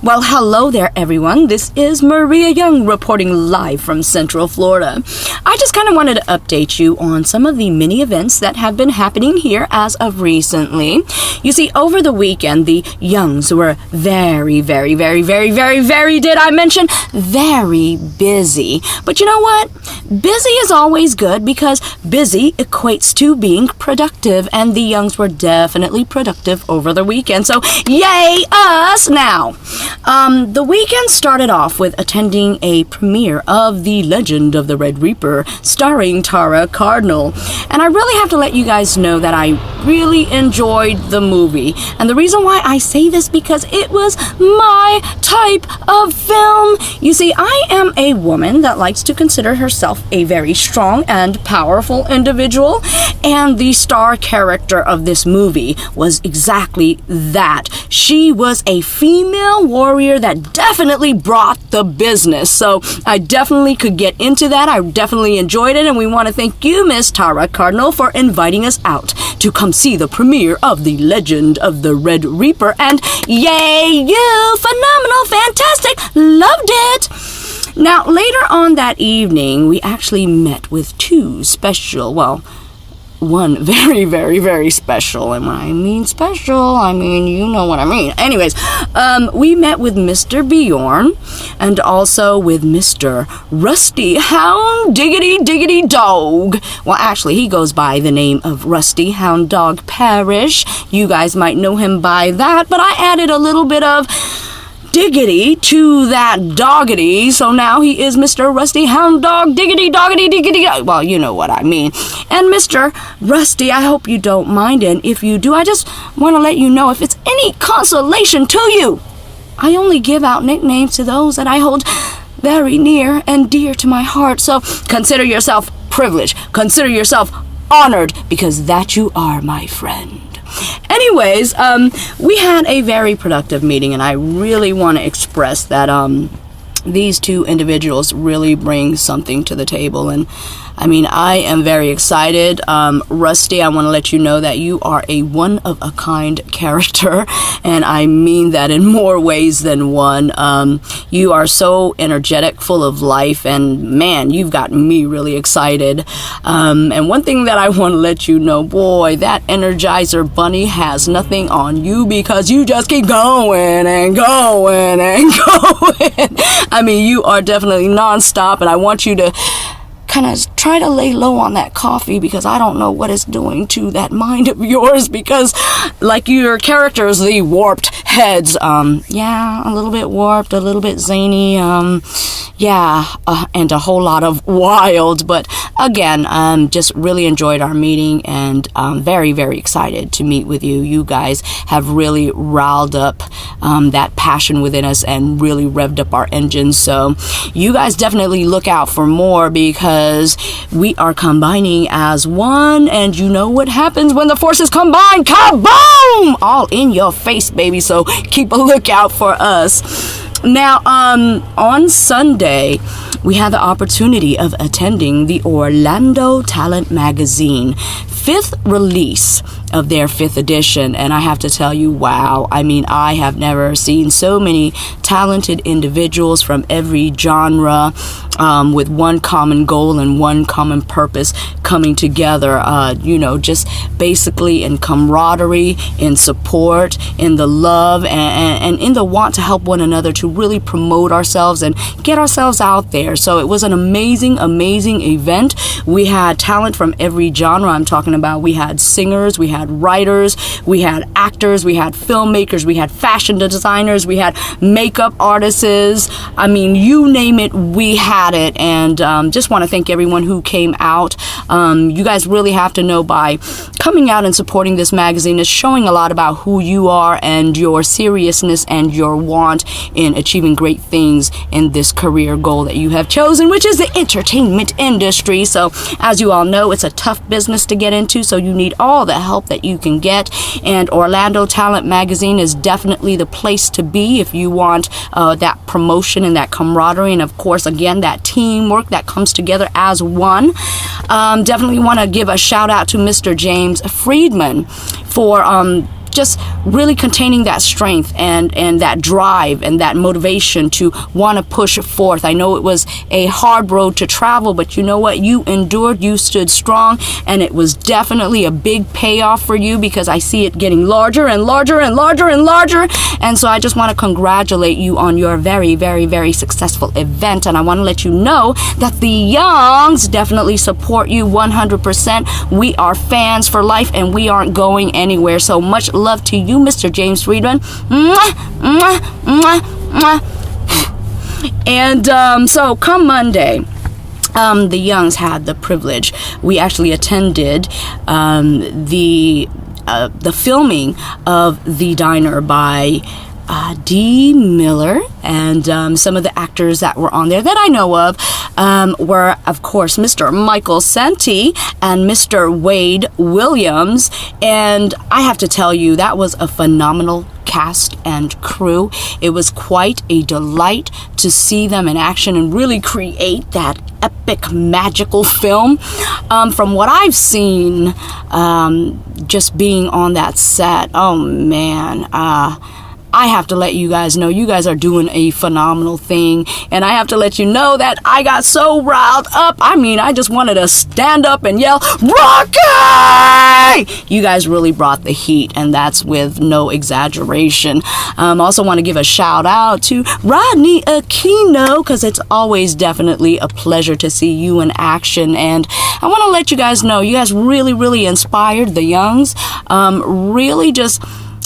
Well, hello there, everyone. This is Maria Young reporting live from Central Florida. I just kind of wanted to update you on some of the mini events that have been happening here as of recently. You see, over the weekend, the Youngs were very, did I mention, very busy. But you know what? Busy is always good because busy equates to being productive, and the Youngs were definitely productive over the weekend. So, yay us! Now, the weekend started off with attending a premiere of The Legend of the Red Reaper, starring Tara Cardinal. And I really have to let you guys know that I really enjoyed the movie. And the reason why I say this because it was my type of film. You see, I am a woman that likes to consider herself a very strong and powerful individual. And the star character of this movie was exactly that. She was a female warrior that definitely brought the business. So I definitely could get into that. I definitely enjoyed it. And we want to thank you, Miss Tara Cardinal, for inviting us out to come see the premiere of The Legend of the Red Reaper. And yay, you! Phenomenal! Fantastic! Loved it! Now, later on that evening, we actually met with two special, one very special. And when I mean special, I mean, you know what I mean. Anyways, we met with Mr. Bjorn and also with Mr. Rusty Hound Diggity Dog. Well, actually, he goes by the name of Rusty Hound Dog Parrish. You guys might know him by that, but I added a little bit of diggity to that doggity, so now he is Mr. Rusty Hound Dog Diggity. Well, you know what I mean. And Mr. Rusty, I hope you don't mind, and if you do, I just want to let you know, if it's any consolation to you, I only give out nicknames to those that I hold very near and dear to my heart. So consider yourself privileged, consider yourself honored, because that you are, my friend. Anyways, we had a very productive meeting, and I really want to express that these two individuals really bring something to the table. And I mean, I am very excited. Rusty, I want to let you know that you are a one-of-a-kind character, and I mean that in more ways than one. You are so energetic, full of life, and man, you've got me really excited. And one thing that I want to let you know, boy, that Energizer Bunny has nothing on you because you just keep going and going and going. I mean, you are definitely nonstop, and I want you to kind of try to lay low on that coffee because I don't know what it's doing to that mind of yours, because like your characters, the warped heads, yeah, a little bit warped, a little bit zany, and a whole lot of wild. But again, just really enjoyed our meeting, and very excited to meet with you. You guys have really riled up that passion within us and really revved up our engines. So you guys definitely look out for more, because we are combining as one, and you know what happens when the forces combine. Kaboom! All in your face, baby. So keep a lookout for us. Now, on Sunday, we had the opportunity of attending the Orlando Talent Magazine 5th release of their 5th edition, and I have to tell you, wow, I mean, I have never seen so many talented individuals from every genre with one common goal and one common purpose coming together, just basically in camaraderie, in support, in the love, and in the want to help one another to really promote ourselves and get ourselves out there. So it was an amazing event. We had talent from every genre I'm talking about. We had singers, we had writers, we had actors, we had filmmakers, we had fashion designers, we had makeup artists. I mean, you name it, we had it. And just want to thank everyone who came out. You guys really have to know, by coming out and supporting this magazine is showing a lot about who you are and your seriousness and your want in achieving great things in this career goal that you have chosen, which is the entertainment industry. So as you all know, it's a tough business to get into, so you need all the help that you can get, and Orlando Talent Magazine is definitely the place to be if you want that promotion and that camaraderie, and of course, again, that teamwork that comes together as one. Definitely want to give a shout out to Mr. James Friedman for just really containing that strength and that drive and that motivation to want to push forth. I know it was a hard road to travel, but you know what? You endured, you stood strong, and it was definitely a big payoff for you, because I see it getting larger and larger and larger and larger. And so I just want to congratulate you on your very, very, very successful event. And I want to let you know that the Youngs definitely support you 100%. We are fans for life, and we aren't going anywhere. So much love to you, Mr. James Friedman. Mwah, mwah, mwah, mwah. And so come Monday, the Youngs had the privilege. We actually attended the filming of The Diner by Dee Miller, and some of the actors that were on there that I know of were, of course, Mr. Michael Sante and Mr. Wade Williams. And I have to tell you, that was a phenomenal cast and crew. It was quite a delight to see them in action and really create that epic magical film. From what I've seen, just being on that set, oh man, I have to let you guys know, you guys are doing a phenomenal thing. And I have to let you know that I got so riled up. I mean, I just wanted to stand up and yell, Rocky! You guys really brought the heat, and that's with no exaggeration. Also want to give a shout out to Rodney Aquino, because it's always definitely a pleasure to see you in action. And I want to let you guys know, you guys really, really inspired the Youngs. Really just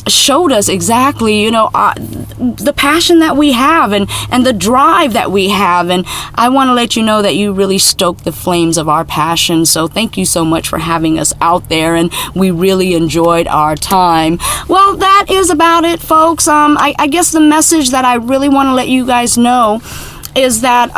showed us exactly, the passion that we have and the drive that we have. And I want to let you know that you really stoked the flames of our passion. So thank you so much for having us out there, and we really enjoyed our time. Well, that is about it, folks. I guess the message that I really want to let you guys know is that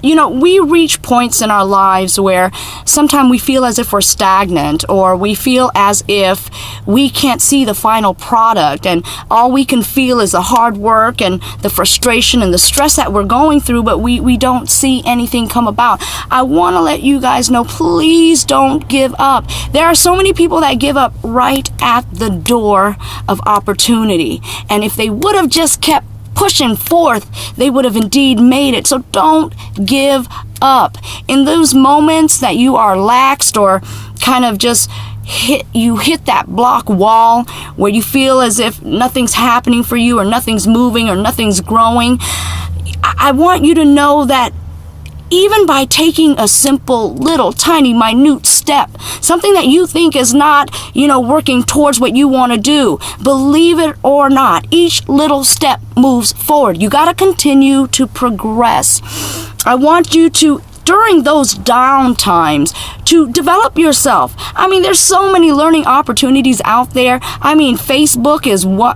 we reach points in our lives where sometimes we feel as if we're stagnant, or we feel as if we can't see the final product, and all we can feel is the hard work and the frustration and the stress that we're going through, but we don't see anything come about. I want to let you guys know, please don't give up. There are so many people that give up right at the door of opportunity, and if they would have just kept pushing forth, they would have indeed made it. So don't give up. In those moments that you are laxed, or kind of just hit that block wall where you feel as if nothing's happening for you, or nothing's moving, or nothing's growing, I want you to know that even by taking a simple, little, tiny, minute step, something that you think is not, working towards what you want to do, believe it or not, each little step moves forward. You got to continue to progress. I want you to, during those down times, to develop yourself. I mean, there's so many learning opportunities out there. I mean, Facebook is one,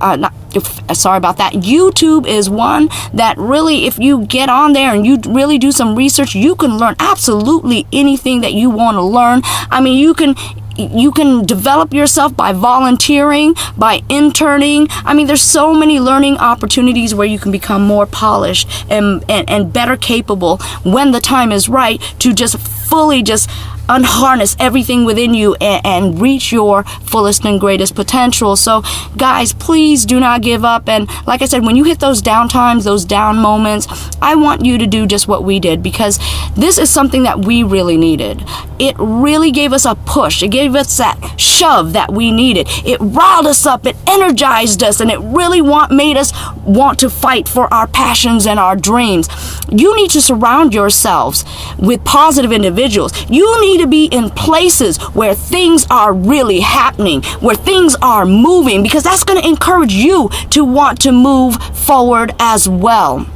sorry about that. YouTube is one that really, if you get on there and you really do some research, you can learn absolutely anything that you want to learn. I mean, you can develop yourself by volunteering, by interning. I mean, there's so many learning opportunities where you can become more polished and better capable when the time is right to just fully just unharness everything within you and reach your fullest and greatest potential. So guys, please do not give up. And like I said, when you hit those down times, those down moments, I want you to do just what we did, because this is something that we really needed. It really gave us a push. It gave us that shove that we needed. It riled us up. It energized us, and it really made us want to fight for our passions and our dreams. You need to surround yourselves with positive individuals. You need to be in places where things are really happening, where things are moving, because that's going to encourage you to want to move forward as well.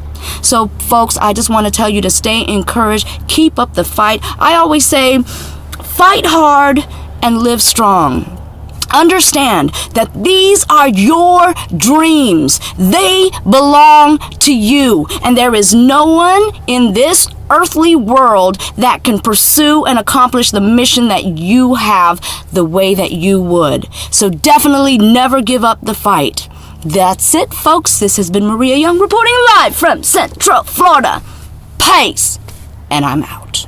So folks, I just want to tell you to stay encouraged, keep up the fight. I always say, fight hard and live strong. Understand that these are your dreams. They belong to you. And there is no one in this earthly world that can pursue and accomplish the mission that you have the way that you would. So definitely never give up the fight. That's it, folks. This has been Maria Young reporting live from Central Florida. Peace. And I'm out.